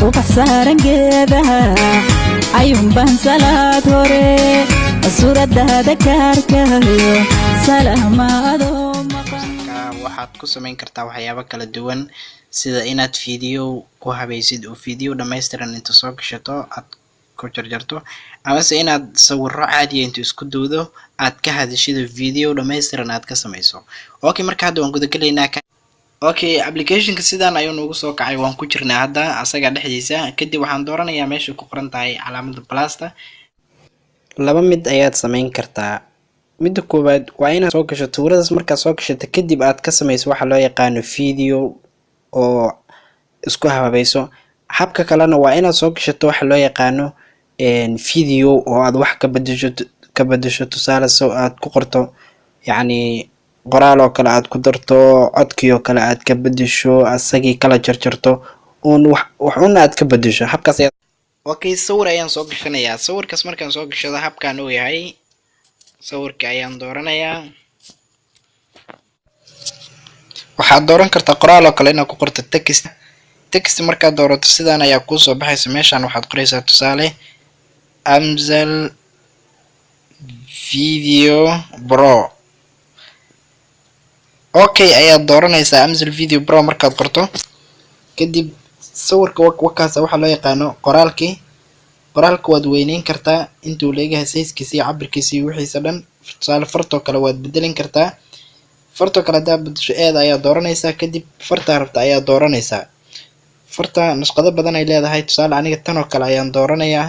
وبحسارن جيدها عيون بان سلاد هوري الصورة هذا كاركايو سلام أدوم waxaad ku samayn kartaa waxyaabo kala duwan sida inaad video ku habaysid oo video dhameystiran inta soo gashato aad ku jarjarto ama se inaad sawirro caadi ah inta isku duudo aad ka hadashid video dhameystiran aad ka samayso. Okay, marka hadda waan guda galaynaa. Okay, application-ka sidaan ayuu noogu soo kacay, waan ku jirnaa hadda asaga dhexdiisa. Kadib waxaan dooranayaa meesha ku qoran tahay calaamadda plus-ta. Laba mid ayaad samayn kartaa. midda koowaad waa inaad soo gasho tuuradaas. markaad soo gashato kadib aad ka samayso waxa loo yaqaano video oo isku habayso. habka kalena waa inaad soo gashato waxa loo yaqaano video oo aad wax ka bedesho tusaale soo aad ku qorto yacni qoraal oo kale aad ku darto, codkii oo kale aad ka bedesho, asagii kala jarjarto wax aad ka bedesho. habkaas ayaa okay, sawir ayaan soo gashanayaa. sawirkaas markaan soo gashado habkaan uu yahay sawirka ayaan dooranayaa. waxaad dooran kartaa qoraal oo kale inaad ku qorto text markaad doorato sidaan ayaa kuu soo baxaysa. meeshaan waxaad qoraysaa tusaale Amzal Video Pro. okay ayaad dooranaysaa Amzal Video Pro. markaad qorto kadib sawirka wakaas waxa loo yaqaano qoraalka waad weyneyn kartaa intuu leeyahay size-kiisa iyo cabirkiisa iyo wixiisa dhan. tusaale farto kale waad bedelin kartaa. farto kale hadaa bedesho eeda ayaa dooranaysaa. kadib farta rabta ayaa dooranaysaa. farta nashqado badan ay leedahay. tusaale aniga tan oo kale ayaan dooranayaa.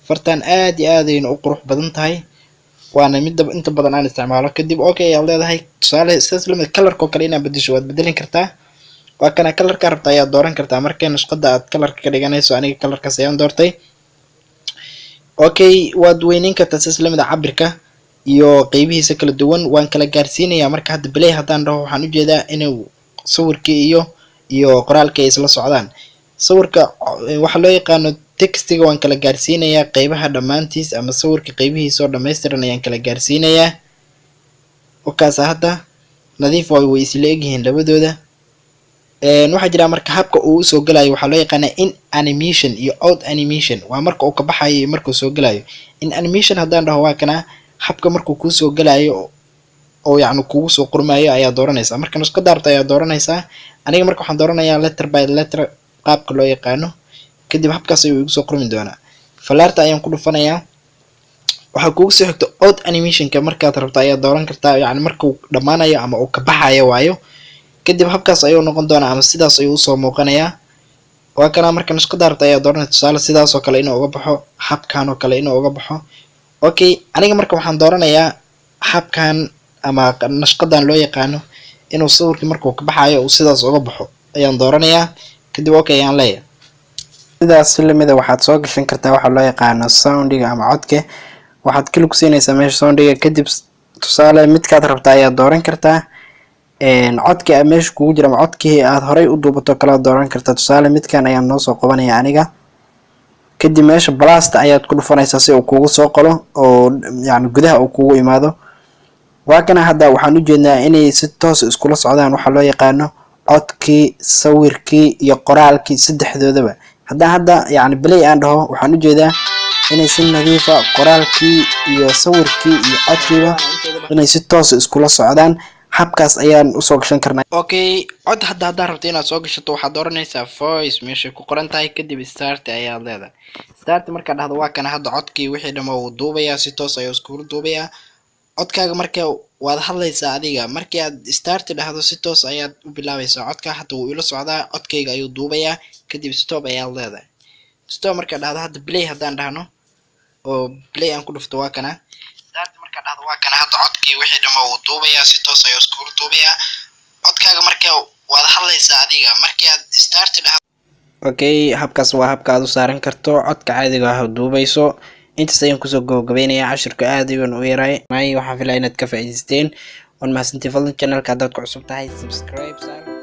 fartan aad iyo aad ayay u qurux badan tahay, waana mid inta badan aan isticmaalo. kadib okay ayaa leedahay. tusaale sidaas lamid colorka oo kale inaad bedesho waad bedelin kartaa. waa kana colorka rabta ayaa dooran kartaa. markay nashqada aad colorka ka dhiganayso aniga colorkaas ayaan doortay. okay, waad weyneyn kartaa sidaas lamid cabirka iyo qaybihiisa kala duwan. waan kala gaarsiinayaa. marka hadda play haddaan dhaho waxaan u jeedaa inuu sawirkii iyo qoraalkii ay isla socdaan. sawirka waxa loo yaqaano textiga waan kala gaarsiinayaa qaybaha dhammaantiis ama sawirka qaybihiisa oo dhameystiran ayaan kala gaarsiinayaa. wakaas hadda nadiif way isla egyihiin labadooda. waxaa jira marka habka uu soo galayo waxaa loo yaqaanaa in animation iyo out animation. waa marka uu ka baxayo iyo marka uu soo galayo. in animation haddaan dhaho waa kana habka markuu kuu soo galayo oo yacni kugu soo qormayo ayaa dooranaysaa. marka nashqada rabta ayaa dooranaysaa. aniga marka waxaan dooranayaa letter by letter qaabka loo yaqaano. kadib habkaas ayuu igu soo qormi doonaa. falaarta ayaan ku dhufanayaa. waxaa kugu soo xigto out animation-ka markaad rabta ayaa dooran kartaa yacni markuu dhammaanayo ama uu ka baxayo waayo. kadib habkaas ayuu noqon doonaa ama sidaas ayuu usoo muuqanayaa. waa kana marka nashqada rabta ayaa dooranaysa tusaale sidaas oo kale inuu uga baxo, habkan oo kale inuu uga baxo. okay, aniga marka waxaan dooranayaa habkan ama nashqadan loo yaqaano inuu sawirkii markuu ka baxayo uu sidaas uga baxo ayaan dooranayaa. kadib okay ayaan leeyahay. sidaas lamida waxaad soo gashan kartaa waxa loo yaqaano soundiga ama codka. waxaad klik siinaysaa meesha soundiga. kadib tusaale midkaad rabta ayaa dooran kartaa. codkii aad meesha kugu jira ama codkii aad horay u duubato kala dooran kartaa. tusaale midkan ayaan noo soo qabanaya aniga. kadib meesha blast ayaad ku dhufanaysaa si uu kugu soo qolo oo yacni gudaha uu kugu imaado. waa kana hadda waxaan u jeednaa inay si toos iskula socdaan waxa loo yaqaano codkii, sawirkii iyo qoraalkii saddexdoodaba. haddaan hadda yacni play aan dhaho waxaan u jeedaa inay si nadiifa qoraalkii iyo sawirkii iyo codkiiba inay si toos iskula socdaan. habkaas ayaan u soo gashan karnaa. okay, cod hadda rabto inaad soo gashato waxaad dooranaysaa voice meesha ku qoran tahay. kadib start ayaad leedahay. start markaad dhahdo waa kana hadda codkii wixii dhamma uu duubayaa, si toos ayuu iskugu duubayaa. codkaaga marka waad hadlaysaa adiga. markii aad start dhahdo si toos ayaad u bilaabaysaa. codka hadda wuu ila socdaa, codkayga ayuu duubayaa. kadib stop ayaad leedahay. stop markaad dhahdo hadda play haddaan dhahno oo play aan ku dhufto waa kana markaad dhahdo waa kana hadda codkii wixii dhamma uu duubayaa, si toos ayuu iskugu duubayaa. codkaaga marka waad hadlaysaa adiga. markii aad start dhahdo okay, habkaas waa habka aad u saaran karto codka caadiga ah duubayso. intaas ayaan kusoo gabagabeynayaa. cashirka aad ayuu u yaray. waxaan filayaa inaad ka faa'iidaysteen. waan mahadsantihiin. fadlan channelka haddaad ku cusub tahay subscribe.